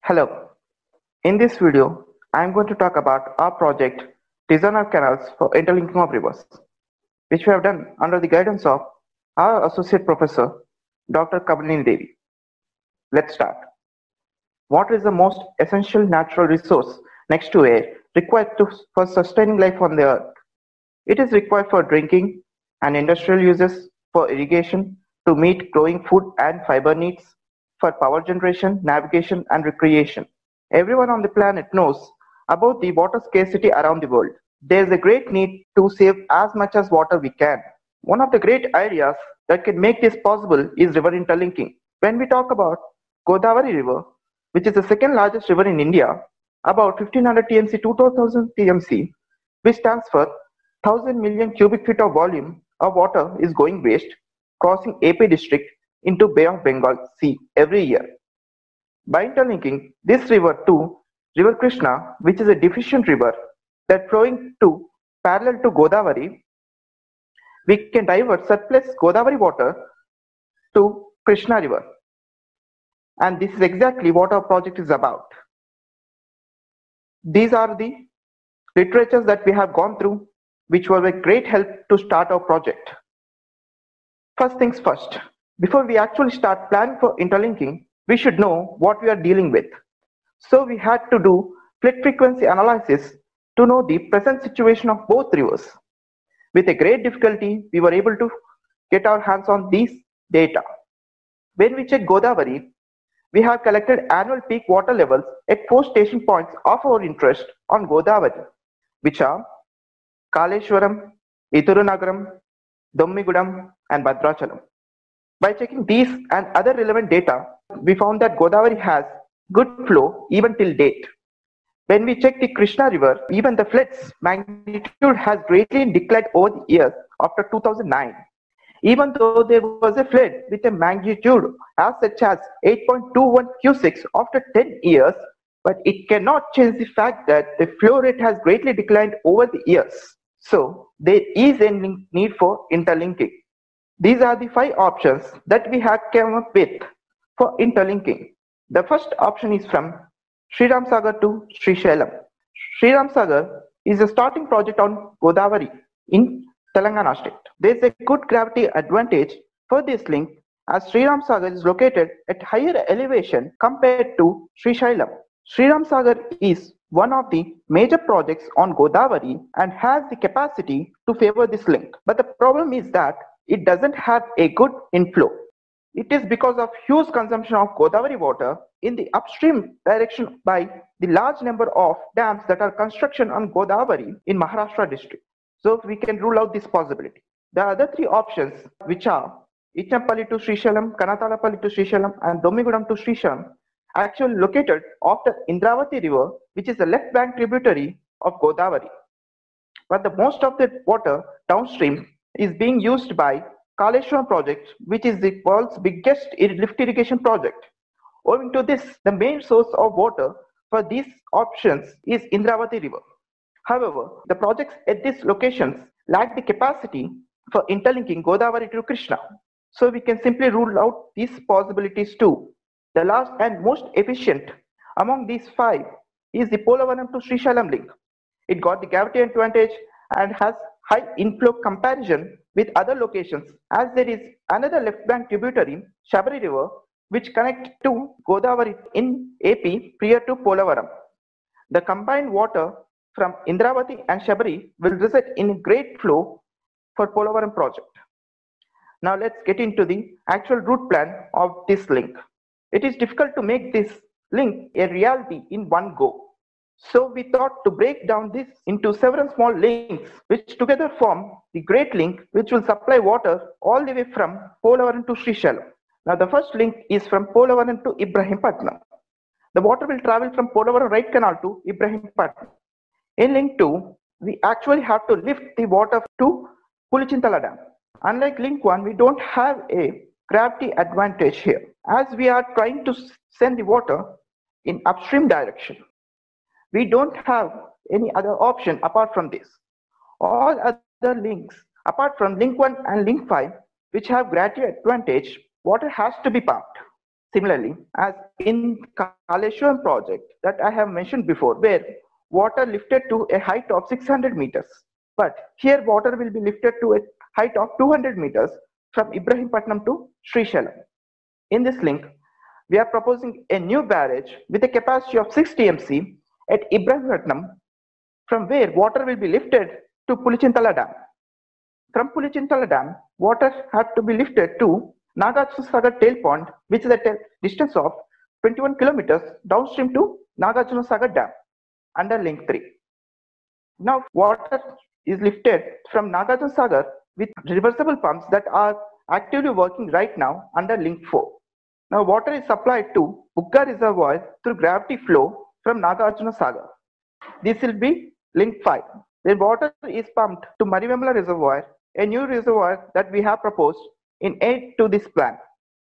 Hello, in this video, I am going to talk about our project Design of Canals for Interlinking of Rivers, which we have done under the guidance of our Associate Professor, Dr. Kamalini Devi. Let's start. Water is the most essential natural resource next to air required for sustaining life on the earth. It is required for drinking and industrial uses, for irrigation, to meet growing food and fiber needs, for power generation, navigation, and recreation. Everyone on the planet knows about the water scarcity around the world. There is a great need to save as much as water we can. One of the great ideas that can make this possible is river interlinking. When we talk about Godavari River, which is the second largest river in India, about 1500 TMC to 2000 TMC, which stands for 1000 million cubic feet of volume of water is going waste, crossing AP district into Bay of Bengal Sea every year. By interlinking this river to River Krishna, which is a deficient river that flowing to parallel to Godavari, we can divert surplus Godavari water to Krishna River. And this is exactly what our project is about. These are the literatures that we have gone through, which were a great help to start our project. First things first, before we actually start planning for interlinking, we should know what we are dealing with. So we had to do flood frequency analysis to know the present situation of both rivers. With a great difficulty, we were able to get our hands on these data. When we check Godavari, we have collected annual peak water levels at 4 station points of our interest on Godavari, which are Kaleshwaram, Ithurunagaram, Dommigudam, and Bhadrachalam. By checking these and other relevant data, we found that Godavari has good flow even till date. When we check the Krishna River, even the flood's magnitude has greatly declined over the years after 2009. Even though there was a flood with a magnitude as such as 8.21 cusics after 10 years, but it cannot change the fact that the flow rate has greatly declined over the years. So there is a need for interlinking. These are the 5 options that we have come up with for interlinking. The first option is from Sriram Sagar to Srisailam. Sriram Sagar is a starting project on Godavari in Telangana state. There is a good gravity advantage for this link as Sriram Sagar is located at higher elevation compared to Srisailam. Sriram Sagar is one of the major projects on Godavari and has the capacity to favor this link. But the problem is that it doesn't have a good inflow. It is because of huge consumption of Godavari water in the upstream direction by the large number of dams that are construction on Godavari in Maharashtra district. So we can rule out this possibility. The other 3 options, which are Ichampalli to Srisailam, Kanatalapalli to Srisailam, and Dommigudam to Srisailam, actually located off the Indravati river, which is a left bank tributary of Godavari. But the most of the water downstream is being used by Kaleshwaram project, which is the world's biggest lift irrigation project. Owing to this, the main source of water for these options is Indravati river. However, the projects at these locations lack the capacity for interlinking Godavari to Krishna. So we can simply rule out these possibilities too. The last and most efficient among these 5 is the Polavaram to Srisailam link. It got the gravity advantage and has high inflow comparison with other locations, as there is another left bank tributary, Shabari river, which connect to Godavari in AP prior to Polavaram. The combined water from Indravati and Shabari will result in great flow for Polavaram project. Now let's get into the actual route plan of this link. It is difficult to make this link a reality in one go. So we thought to break down this into several small links which together form the great link which will supply water all the way from Polavaram to Srisailam. Now the first link is from Polavaram to Ibrahimpatnam. The water will travel from Polavaram right canal to Ibrahimpatnam. In link 2, we actually have to lift the water to Pulichintala dam. Unlike link 1, we don't have a gravity advantage here as we are trying to send the water in upstream direction. We don't have any other option apart from this. All other links apart from link 1 and link 5, which have gravity advantage, water has to be pumped. Similarly, as in Kaleshwaram project that I have mentioned before, where water lifted to a height of 600 meters, but here water will be lifted to a height of 200 meters from Ibrahimpatnam to Srisailam. In this link, we are proposing a new barrage with a capacity of 6 TMC at Ibrahimpatnam, from where water will be lifted to Pulichintala Dam. From Pulichintala Dam, water had to be lifted to Nagarjuna Sagar tail pond, which is at a distance of 21 kilometers downstream to Nagarjuna Sagar Dam under link 3. Now water is lifted from Nagarjuna Sagar with reversible pumps that are actively working right now under link 4. Now water is supplied to Bugga reservoir through gravity flow from Nagarjuna Sagar. This will be link 5. The water is pumped to Marivemala reservoir, a new reservoir that we have proposed in aid to this plan,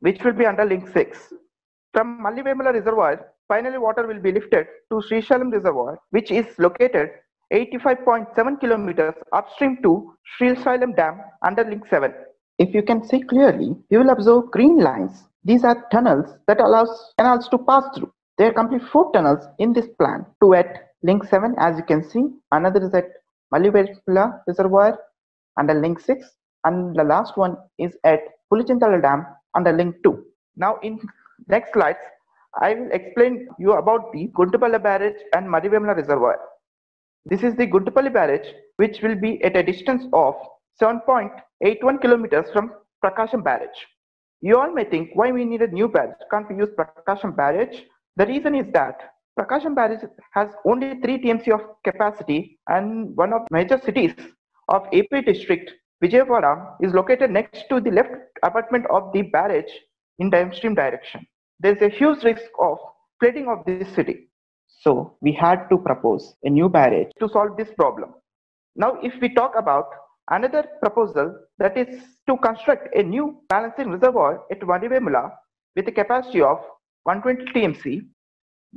which will be under link 6. From Marivemala reservoir, finally water will be lifted to Srisailam reservoir, which is located 85.7 kilometers upstream to Srisailam Dam under link 7. If you can see clearly, you will observe green lines. These are tunnels that allows canals to pass through. There are complete 4 tunnels in this plan. 2 at link 7, as you can see. Another is at Marivemala reservoir under link 6, and the last one is at Pulichintala Dam under link 2. Now in next slides, I will explain you about the Guntupalli barrage and Marivemala reservoir. This is the Guntupalli barrage, which will be at a distance of 7.81 kilometers from Prakasham barrage. You all may think, why we need a new barrage? Can't we use Prakasham barrage? The reason is that Prakasham barrage has only 3 TMC of capacity, and one of the major cities of AP district, Vijayawada, is located next to the left abutment of the barrage in downstream direction. There is a huge risk of flooding of this city. So we had to propose a new barrage to solve this problem. Now if we talk about another proposal, that is to construct a new balancing reservoir at Marivemala with a capacity of 120 TMC,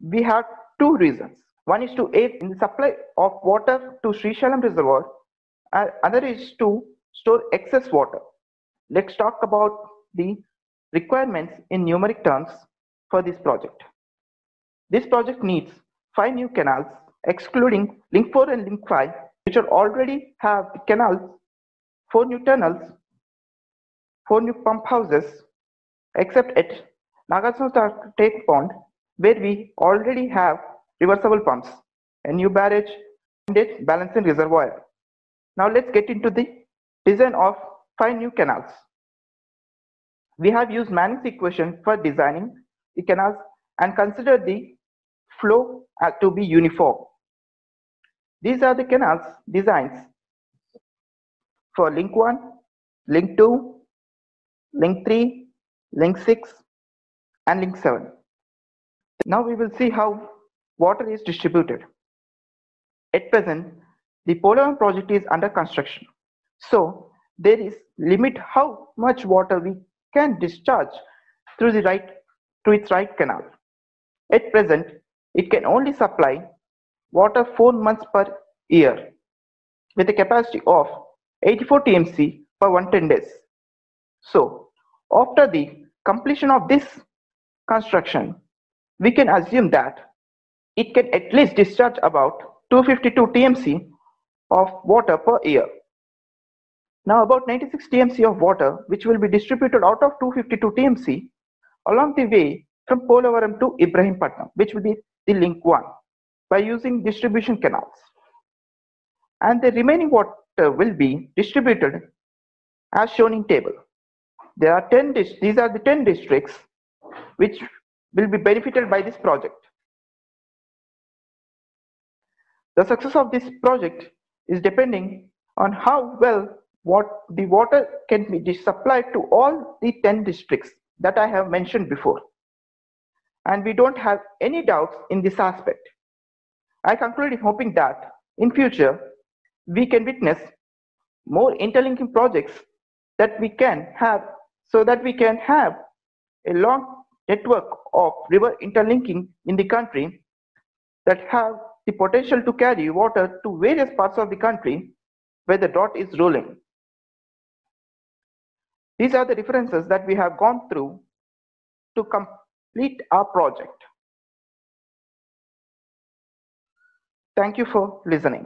we have 2 reasons. One is to aid in the supply of water to Srisailam reservoir, and other is to store excess water. Let's talk about the requirements in numeric terms for this project. This project needs 5 new canals, excluding link 4 and link 5, which already have the canals, 4 new tunnels, 4 new pump houses, except at Nagarjuna tail pond, where we already have reversible pumps, a new barrage, and a balancing reservoir. Now let's get into the design of 5 new canals. We have used Manning's equation for designing the canals and consider the flow to be uniform. These are the canals designs for link 1, link 2, link 3, link 6, and link 7. Now we will see how water is distributed. At present, the Polavaram project is under construction. So there is limit how much water we can discharge through its right canal. At present, it can only supply water 4 months per year with a capacity of 84 TMC per 110 days. So after the completion of this construction, we can assume that it can at least discharge about 252 TMC of water per year. Now about 96 TMC of water, which will be distributed out of 252 TMC along the way from Polavaram to Ibrahimpatnam, which will be the link 1, by using distribution canals. And the remaining water will be distributed as shown in table. There are these are the 10 districts which will be benefited by this project. The success of this project is depending on how well the water can be supplied to all the 10 districts that I have mentioned before. And we don't have any doubts in this aspect. I conclude hoping that in future we can witness more interlinking projects that we can have, so that we can have a long network of river interlinking in the country that have the potential to carry water to various parts of the country where the drought is ruling. These are the references that we have gone through to complete our project. Thank you for listening.